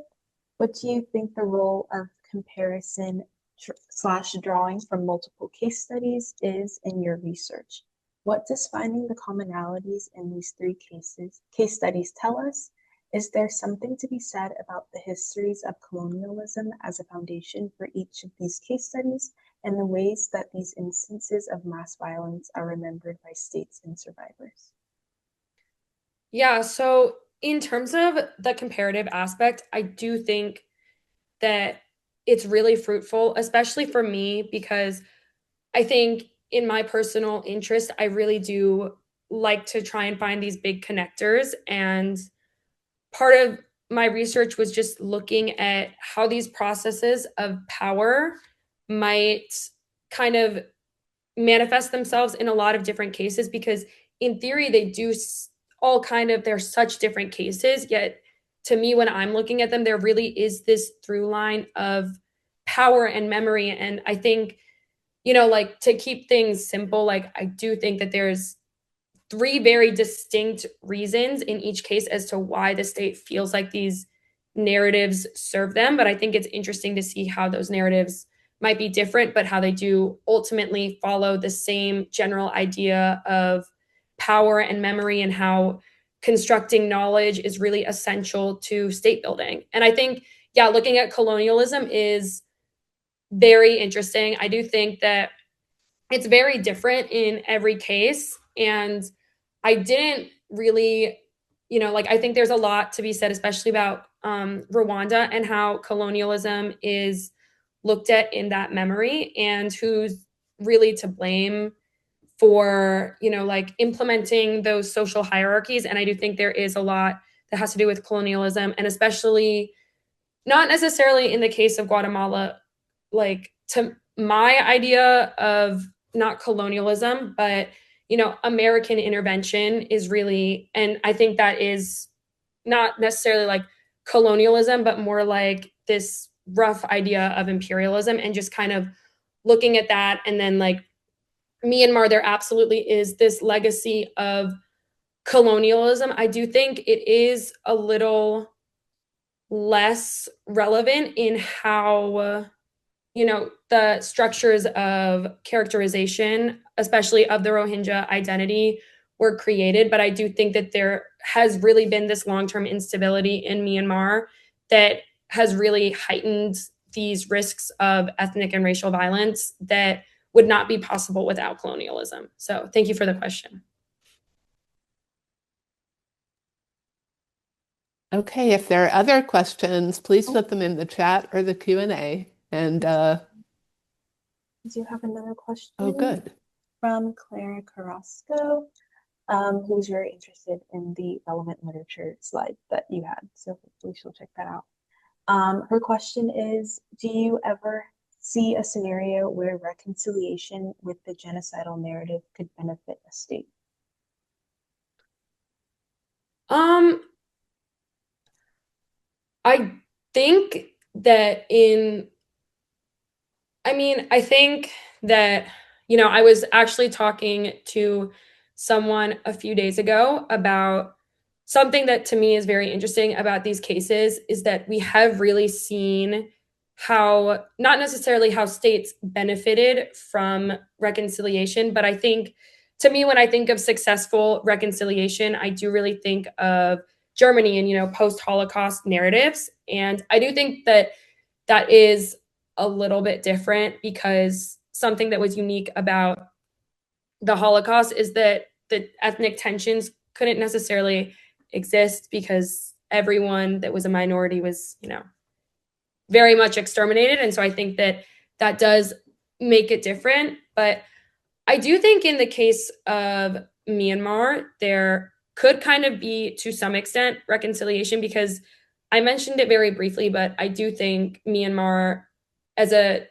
A: What do you think the role of comparison / drawing from multiple case studies is in your research? What does finding the commonalities in these three case studies tell us? Is there something to be said about the histories of colonialism as a foundation for each of these case studies and the ways that these instances of mass violence are remembered by states and survivors?
C: Yeah, so in terms of the comparative aspect, I do think that it's really fruitful, especially for me, because I think in my personal interest, I really do like to try and find these big connectors. And part of my research was just looking at how these processes of power might kind of manifest themselves in a lot of different cases, because in theory they do all kind of, they're such different cases, yet to me when I'm looking at them there really is this through line of power and memory. And I think, like, to keep things simple, like, I do think that there's three very distinct reasons in each case as to why the state feels like these narratives serve them. But I think it's interesting to see how those narratives might be different, but how they do ultimately follow the same general idea of power and memory, and how constructing knowledge is really essential to state building. And I think, yeah, looking at colonialism is very interesting. I do think that it's very different in every case. And I didn't really, like, I think there's a lot to be said, especially about Rwanda and how colonialism is looked at in that memory, and who's really to blame for, like, implementing those social hierarchies. And I do think there is a lot that has to do with colonialism, and especially not necessarily in the case of Guatemala, like, to my idea of not colonialism, but American intervention is really, and I think that is not necessarily like colonialism, but more like this rough idea of imperialism, and just kind of looking at that. And then, like, Myanmar, there absolutely is this legacy of colonialism. I do think it is a little less relevant in how the structures of characterization, especially of the Rohingya identity, were created. But I do think that there has really been this long-term instability in Myanmar that has really heightened these risks of ethnic and racial violence that would not be possible without colonialism. So thank you for the question.
B: Okay, if there are other questions, please put them in the chat or the Q&A. And
A: I do have another question.
B: oh, good.
A: From Clara Carrasco, who's very interested in the relevant literature slide that you had. So hopefully she'll check that out. Her question is, do you ever see a scenario where reconciliation with the genocidal narrative could benefit a state?
C: I think that I think that, I was actually talking to someone a few days ago about something that to me is very interesting about these cases, is that we have really seen how, not necessarily how states benefited from reconciliation, but I think, to me, when I think of successful reconciliation, I do really think of Germany and, post-Holocaust narratives. And I do think that that is a little bit different, because something that was unique about the Holocaust is that the ethnic tensions couldn't necessarily exist, because everyone that was a minority was, very much exterminated. And so I think that that does make it different. But I do think in the case of Myanmar, there could kind of be, to some extent, reconciliation, because I mentioned it very briefly, but I do think Myanmar, as a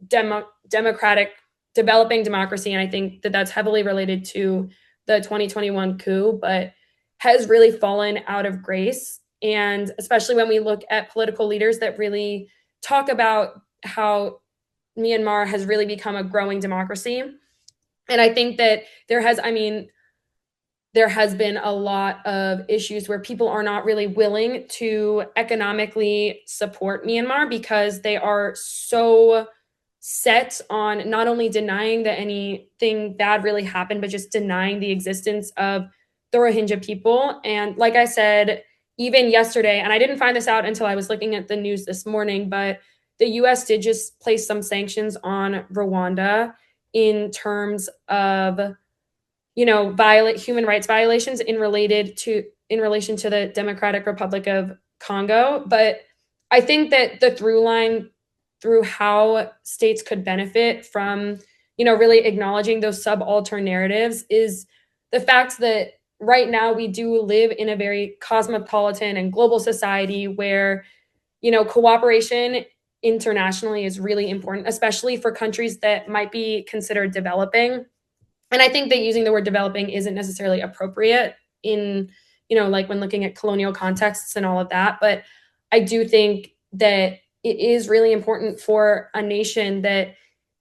C: democratic, developing democracy, and I think that that's heavily related to the 2021 coup, but has really fallen out of grace. And especially when we look at political leaders that really talk about how Myanmar has really become a growing democracy. And I think that there has been a lot of issues where people are not really willing to economically support Myanmar, because they are so set on not only denying that anything bad really happened, but just denying the existence of the Rohingya people. And like I said, even yesterday, and I didn't find this out until I was looking at the news this morning, but the US did just place some sanctions on Rwanda in terms of, violate human rights violations in relation to the Democratic Republic of Congo. But I think that the through line through how states could benefit from, really acknowledging those subaltern narratives is the fact that right now we do live in a very cosmopolitan and global society where, cooperation internationally is really important, especially for countries that might be considered developing. And I think that using the word developing isn't necessarily appropriate in, like when looking at colonial contexts and all of that. But I do think that it is really important for a nation that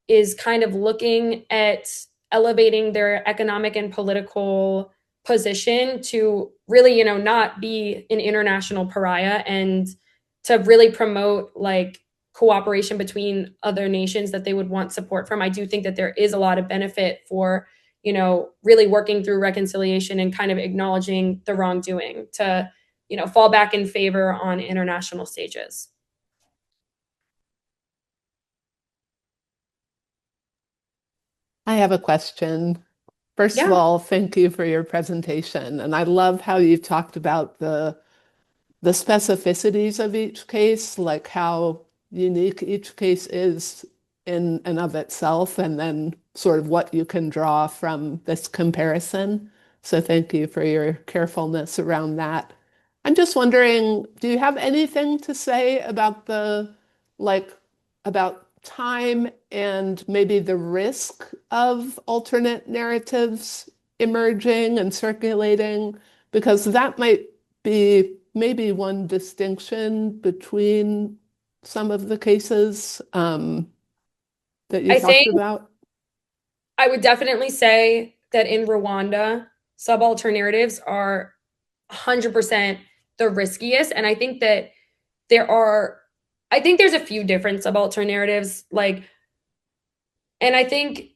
C: is kind of looking at elevating their economic and political position to really, not be an international pariah, and to really promote like cooperation between other nations that they would want support from. I do think that there is a lot of benefit for, really working through reconciliation and kind of acknowledging the wrongdoing to, fall back in favor on international stages.
B: I have a question. First of
C: Yeah.
B: all, thank you for your presentation. And I love how you talked about the specificities of each case, like how unique each case is in and of itself, and then sort of what you can draw from this comparison. So thank you for your carefulness around that. I'm just wondering, do you have anything to say about about time and maybe the risk of alternate narratives emerging and circulating? Because that might be maybe one distinction between some of the cases that you
C: I
B: talked
C: think
B: about.
C: I would definitely say that in Rwanda, subaltern narratives are 100% the riskiest. And I think that there's a few different subaltern narratives. And I think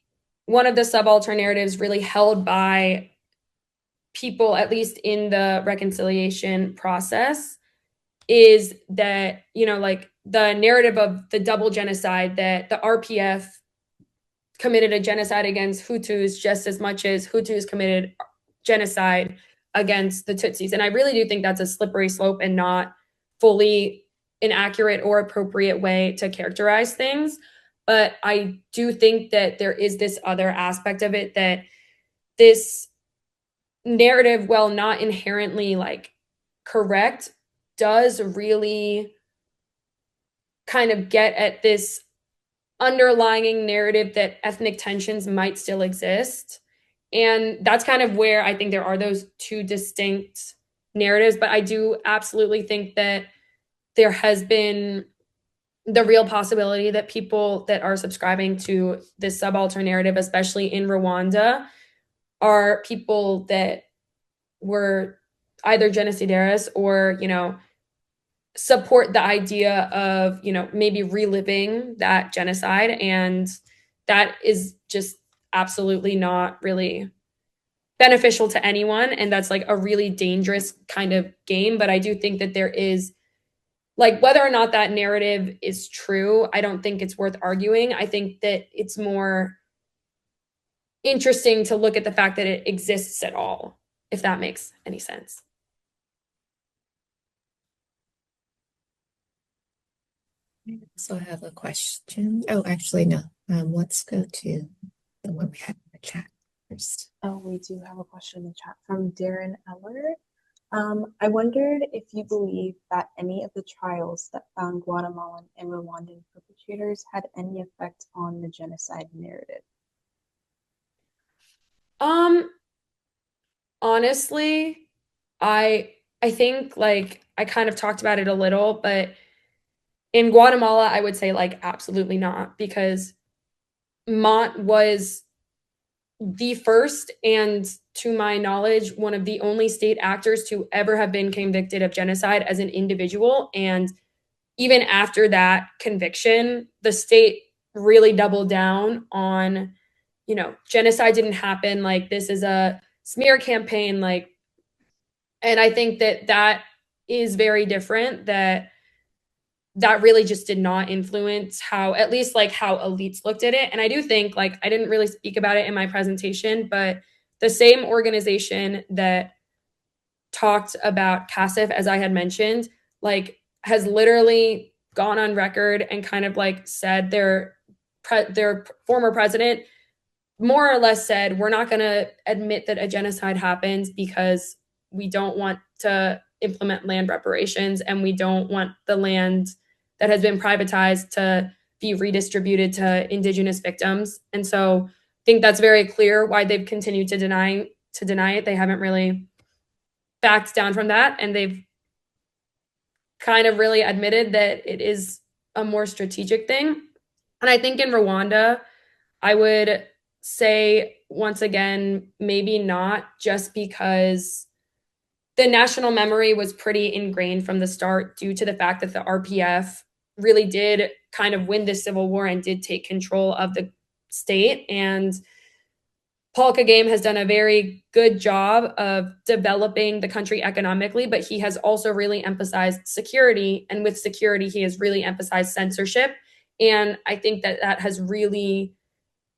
C: one of the subaltern narratives really held by people, at least in the reconciliation process, is that, like the narrative of the double genocide, that the RPF committed a genocide against Hutus just as much as Hutus committed genocide against the Tutsis. And I really do think that's a slippery slope and not fully an accurate or appropriate way to characterize things. But I do think that there is this other aspect of it, that this narrative, while not inherently like correct, does really kind of get at this underlying narrative that ethnic tensions might still exist. And that's kind of where I think there are those two distinct narratives. But I do absolutely think that there has been the real possibility that people that are subscribing to this subaltern narrative, especially in Rwanda, are people that were either genocidaires or, support the idea of, maybe reliving that genocide. And that is just absolutely not really beneficial to anyone. And that's like a really dangerous kind of game. But I do think that there is, like, whether or not that narrative is true, I don't think it's worth arguing. I think that it's more interesting to look at the fact that it exists at all, if that makes any sense.
D: So I have a question. Oh, actually, no. Let's go to the one we had in the chat first.
A: Oh, we do have a question in the chat from Darren Eller. I wondered if you believe that any of the trials that found Guatemalan and Rwandan perpetrators had any effect on the genocide narrative.
C: Honestly, I think, like, I kind of talked about it a little, but in Guatemala, I would say like absolutely not, because Mott was the first, and to my knowledge, one of the only state actors to ever have been convicted of genocide as an individual. And even after that conviction, the state really doubled down on, genocide didn't happen. Like, this is a smear campaign. Like, and I think that is very different, that really just did not influence how, at least like how elites looked at it. And I do think, like, I didn't really speak about it in my presentation, but the same organization that talked about CASIF, as I had mentioned, like, has literally gone on record and kind of like said their former president more or less said, we're not going to admit that a genocide happened because we don't want to implement land reparations, and we don't want the land that has been privatized to be redistributed to indigenous victims. And so I think that's very clear why they've continued to deny it. They haven't really backed down from that, and they've kind of really admitted that it is a more strategic thing. And I think in Rwanda, I would say once again, maybe not, just because the national memory was pretty ingrained from the start due to the fact that the RPF really did kind of win this civil war and did take control of the state. And Paul Kagame has done a very good job of developing the country economically, but he has also really emphasized security. And with security, he has really emphasized censorship. And I think that that has really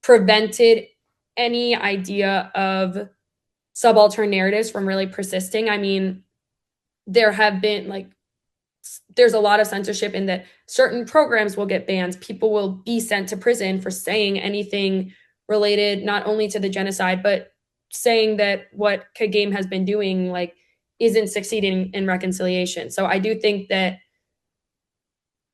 C: prevented any idea of subaltern narratives from really persisting. I mean, there have been there's a lot of censorship in that certain programs will get banned. People will be sent to prison for saying anything related not only to the genocide, but saying that what Kagame has been doing isn't succeeding in reconciliation. So I do think that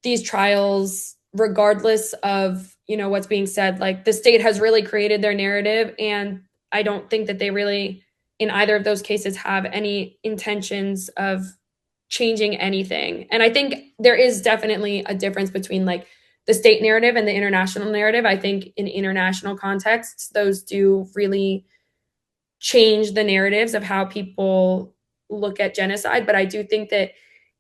C: these trials, regardless of what's being said, the state has really created their narrative, and I don't think that they really in either of those cases have any intentions of changing anything. And I think there is definitely a difference between the state narrative and the international narrative. I think in international contexts, those do really change the narratives of how people look at genocide. But I do think that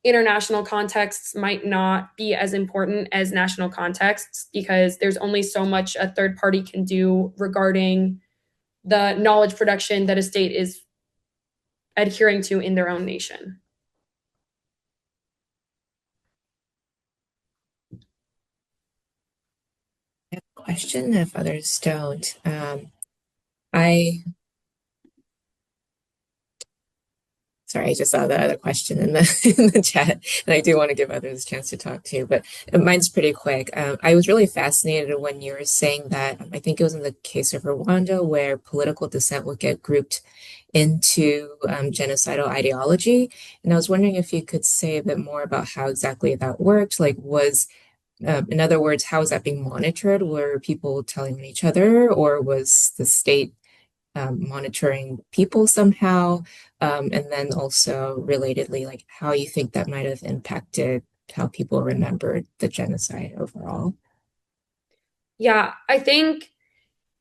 C: international contexts might not be as important as national contexts, because there's only so much a third party can do regarding the knowledge production that a state is adhering to in their own nation.
D: I have a question if others don't. I just saw the other question in the chat, and I do want to give others a chance to talk too, but mine's pretty quick. I was really fascinated when you were saying that, I think it was in the case of Rwanda, where political dissent would get grouped into genocidal ideology. And I was wondering if you could say a bit more about how exactly that worked. In other words, how is that being monitored? Were people telling each other, or was the state monitoring people somehow? And then also relatedly, how you think that might have impacted how people remembered the genocide overall.
C: Yeah, I think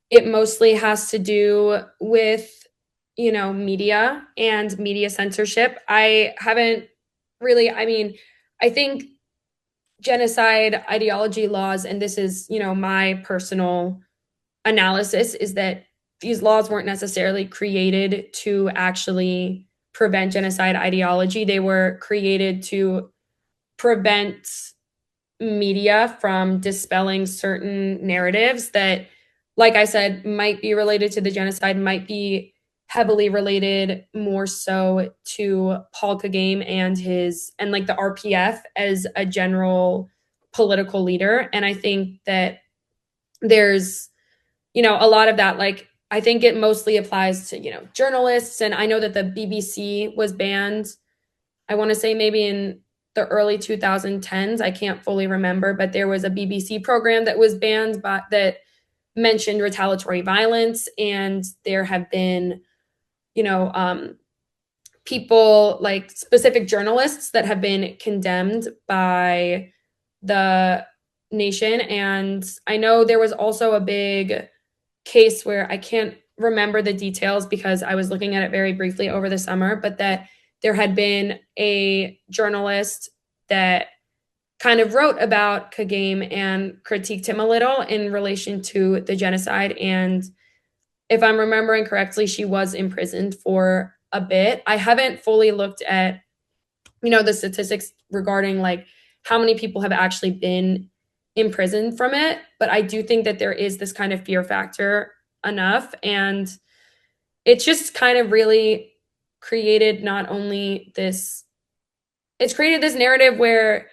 C: it mostly has to do with, media and media censorship. I think genocide ideology laws, and this is, my personal analysis, is that these laws weren't necessarily created to actually prevent genocide ideology. They were created to prevent media from dispelling certain narratives that, like I said, might be related to the genocide, might be heavily related more so to Paul Kagame and the RPF as a general political leader. And I think that there's, a lot of that, I think it mostly applies to, journalists. And I know that the BBC was banned, I want to say maybe in the early 2010s. I can't fully remember, but there was a BBC program that was banned, but that mentioned retaliatory violence. And there have been, people, specific journalists, that have been condemned by the nation. And I know there was also a big case where I can't remember the details because I was looking at it very briefly over the summer, but that there had been a journalist that kind of wrote about Kagame and critiqued him a little in relation to the genocide. And if I'm remembering correctly, she was imprisoned for a bit. I haven't fully looked at, the statistics regarding how many people have actually been imprisoned from it, but I do think that there is this kind of fear factor enough. And it's just kind of really created it's created this narrative where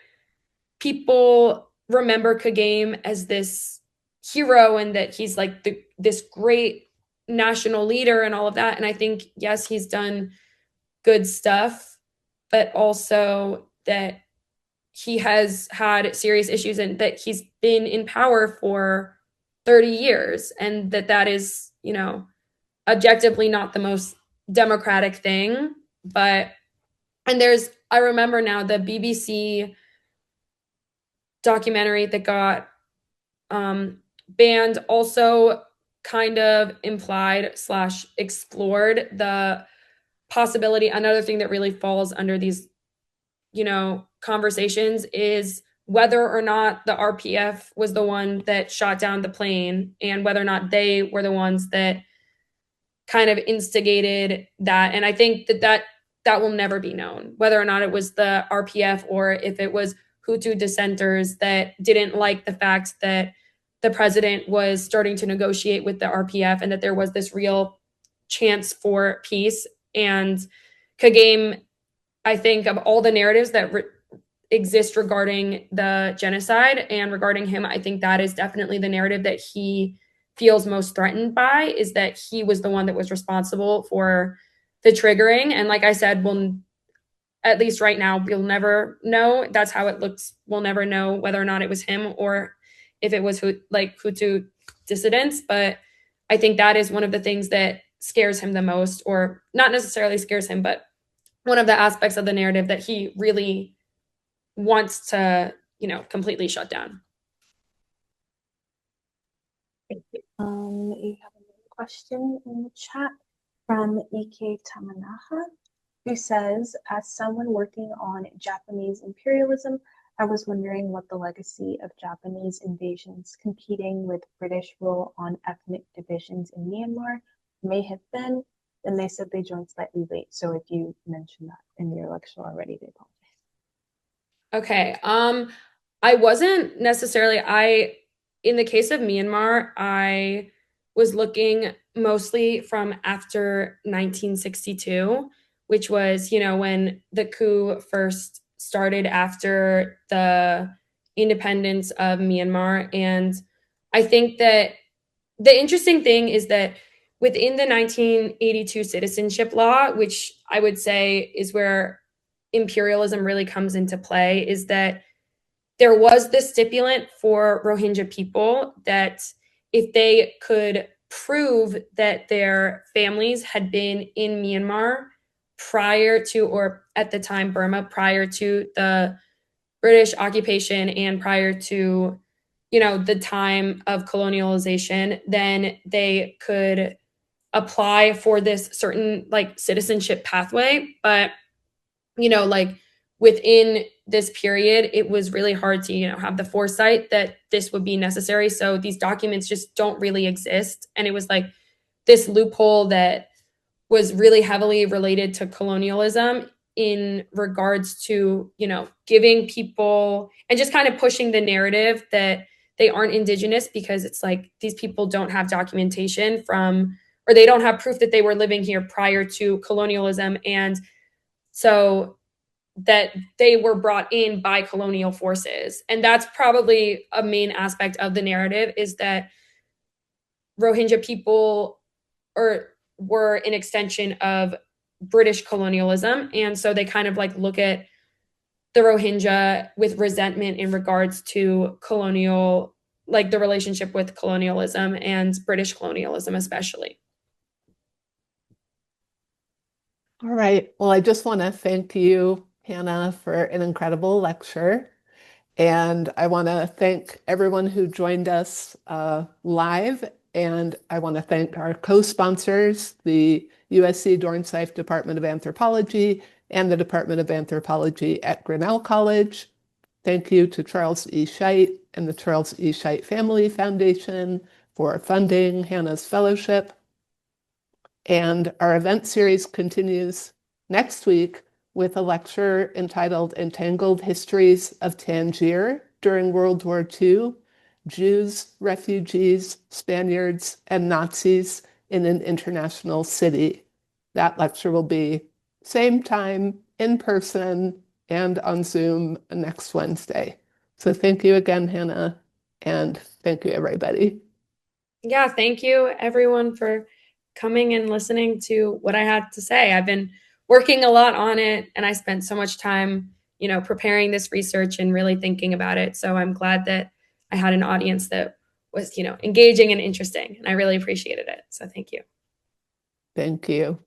C: people remember Kagame as this hero and that he's this great national leader and all of that. And I think, yes, he's done good stuff, but also that he has had serious issues and that he's been in power for 30 years and that is, objectively not the most democratic thing. But, and I remember now the BBC documentary that got banned also kind of implied / explored the possibility. Another thing that really falls under these, conversations is whether or not the RPF was the one that shot down the plane and whether or not they were the ones that kind of instigated that. And I think that will never be known, whether or not it was the RPF or if it was Hutu dissenters that didn't like the fact that the president was starting to negotiate with the RPF and that there was this real chance for peace. And Kagame, I think, of all the narratives that exist regarding the genocide and regarding him, I think that is definitely the narrative that he feels most threatened by, is that he was the one that was responsible for the triggering. And like I said, at least right now, we'll never know. That's how it looks. We'll never know whether or not it was him or if it was Hutu dissidents. But I think that is one of the things that scares him the most, or not necessarily scares him, but one of the aspects of the narrative that he really wants to, completely shut down.
A: You have another question in the chat from Ike Tamanaha, who says, as someone working on Japanese imperialism, I was wondering what the legacy of Japanese invasions competing with British rule on ethnic divisions in Myanmar may have been. And they said they joined slightly late. So if you mentioned that in your lecture already, they apologize.
C: Okay. I wasn't necessarily, in the case of Myanmar, I was looking mostly from after 1962, which was, when the coup first started after the independence of Myanmar. And I think that the interesting thing is that within the 1982 citizenship law, which I would say is where imperialism really comes into play, is that there was this stipulant for Rohingya people that if they could prove that their families had been in Myanmar prior to, or at the time Burma, prior to the British occupation and prior to, the time of colonialization, then they could apply for this certain citizenship pathway. But, within this period, it was really hard to, have the foresight that this would be necessary. So these documents just don't really exist. And it was this loophole that was really heavily related to colonialism in regards to, giving people and just kind of pushing the narrative that they aren't indigenous, because it's these people don't have documentation from, or they don't have proof that they were living here prior to colonialism. And so that they were brought in by colonial forces. And that's probably a main aspect of the narrative, is that Rohingya people were an extension of British colonialism. And so they kind of look at the Rohingya with resentment in regards to colonial, the relationship with colonialism and British colonialism, especially.
B: All right. Well, I just want to thank you, Hannah, for an incredible lecture. And I want to thank everyone who joined us live. And I want to thank our co-sponsors, the USC Dornsife Department of Anthropology and the Department of Anthropology at Grinnell College. Thank you to Charles E. Scheidt and the Charles E. Scheidt Family Foundation for funding Hannah's fellowship. And our event series continues next week with a lecture entitled Entangled Histories of Tangier During World War II, Jews, Refugees, Spaniards, and Nazis in an International City. That lecture will be same time, in person, and on Zoom next Wednesday. So thank you again, Hannah, and thank you, everybody.
C: Yeah, thank you, everyone, for coming and listening to what I had to say. I've been working a lot on it, and I spent so much time, preparing this research and really thinking about it. So I'm glad that I had an audience that was, engaging and interesting, and I really appreciated it. So thank you.
B: Thank you.